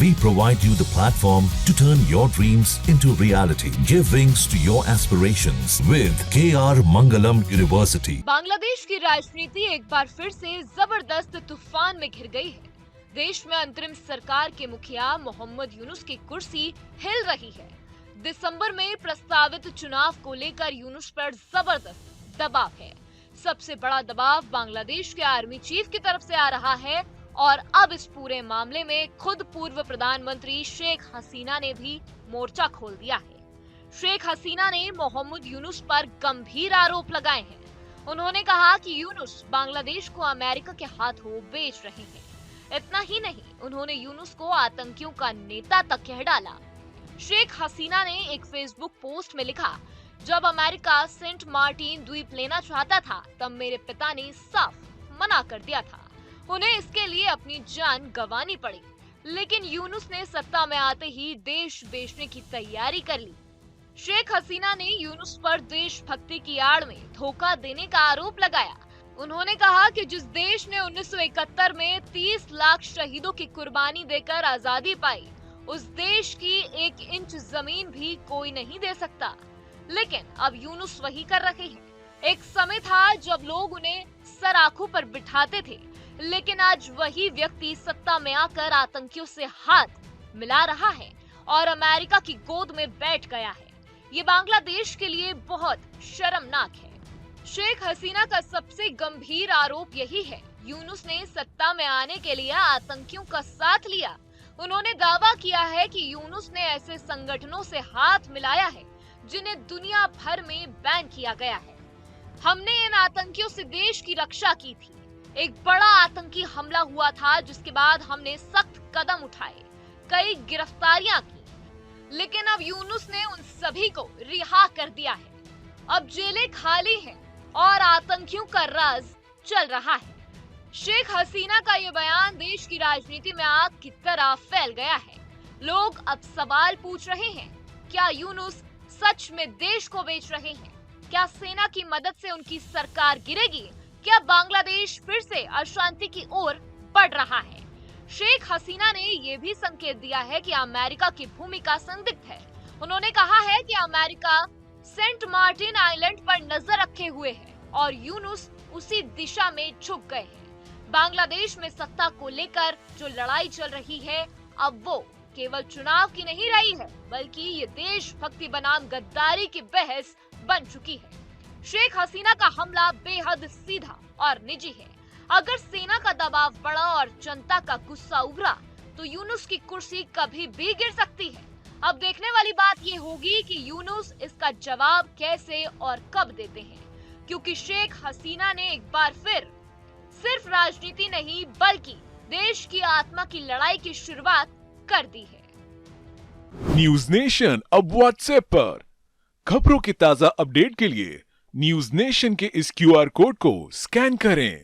We provide you the platform to turn your dreams into reality. Give wings to your aspirations with KR Mangalam University. Bangladesh की राजनीति एक बार फिर से जबरदस्त तूफान में घिर गई है। देश में अंतरिम सरकार के मुखिया मोहम्मद यूनुस की कुर्सी हिल रही है। दिसंबर में प्रस्तावित चुनाव को लेकर यूनुस पर जबरदस्त दबाव है। सबसे बड़ा दबाव बांग्लादेश के आर्मी चीफ की तरफ से आ रहा है और अब इस पूरे मामले में खुद पूर्व प्रधानमंत्री शेख हसीना ने भी मोर्चा खोल दिया है। शेख हसीना ने मोहम्मद यूनुस पर गंभीर आरोप लगाए हैं। उन्होंने कहा कि यूनुस बांग्लादेश को अमेरिका के हाथों बेच रहे हैं। इतना ही नहीं, उन्होंने यूनुस को आतंकियों का नेता तक कह डाला। शेख हसीना ने एक फेसबुक पोस्ट में लिखा, जब अमेरिका सेंट मार्टिन द्वीप लेना चाहता था तब मेरे पिता ने साफ मना कर दिया था। उन्हें इसके लिए अपनी जान गंवानी पड़ी, लेकिन यूनुस ने सत्ता में आते ही देश बेचने की तैयारी कर ली। शेख हसीना ने यूनुस पर देशभक्ति की आड़ में धोखा देने का आरोप लगाया। उन्होंने कहा कि जिस देश ने 1971 में 30 लाख शहीदों की कुर्बानी देकर आजादी पाई, उस देश की 1 इंच जमीन भी कोई नहीं दे सकता। लेकिन अब यूनुस वही कर रहे हैं। एक समय था जब लोग उन्हें सर आंखों पर बिठाते थे, लेकिन आज वही व्यक्ति सत्ता में आकर आतंकियों से हाथ मिला रहा है और अमेरिका की गोद में बैठ गया है। ये बांग्लादेश के लिए बहुत शर्मनाक है। शेख हसीना का सबसे गंभीर आरोप यही है, यूनुस ने सत्ता में आने के लिए आतंकियों का साथ लिया। उन्होंने दावा किया है कि यूनुस ने ऐसे संगठनों से हाथ मिलाया है जिन्हें दुनिया भर में बैन किया गया है। हमने इन आतंकियों से देश की रक्षा की थी। एक बड़ा आतंकी हमला हुआ था जिसके बाद हमने सख्त कदम उठाए, कई गिरफ्तारियां की, लेकिन अब यूनुस ने उन सभी को रिहा कर दिया है। अब जेलें खाली हैं और आतंकियों का राज चल रहा है। शेख हसीना का ये बयान देश की राजनीति में आग की तरह फैल गया है। लोग अब सवाल पूछ रहे हैं, क्या यूनुस सच में देश को बेच रहे हैं? क्या सेना की मदद से उनकी सरकार गिरेगी? क्या बांग्लादेश फिर से अशांति की ओर बढ़ रहा है? शेख हसीना ने ये भी संकेत दिया है कि अमेरिका की भूमिका संदिग्ध है। उन्होंने कहा है कि अमेरिका सेंट मार्टिन आइलैंड पर नजर रखे हुए है और यूनुस उसी दिशा में झुक गए हैं। बांग्लादेश में सत्ता को लेकर जो लड़ाई चल रही है, अब वो केवल चुनाव की नहीं रही है, बल्कि ये देशभक्ति बनाम गद्दारी की बहस बन चुकी है। शेख हसीना का हमला बेहद सीधा और निजी है। अगर सेना का दबाव बढ़ा और जनता का गुस्सा उभरा तो यूनुस की कुर्सी कभी भी गिर सकती है। अब देखने वाली बात ये होगी कि यूनुस इसका जवाब कैसे और कब देते हैं, क्योंकि शेख हसीना ने एक बार फिर सिर्फ राजनीति नहीं बल्कि देश की आत्मा की लड़ाई की शुरुआत कर दी है। न्यूज नेशन अब व्हाट्सएप पर खबरों की ताजा अपडेट के लिए न्यूज नेशन के इस QR कोड को स्कैन करें।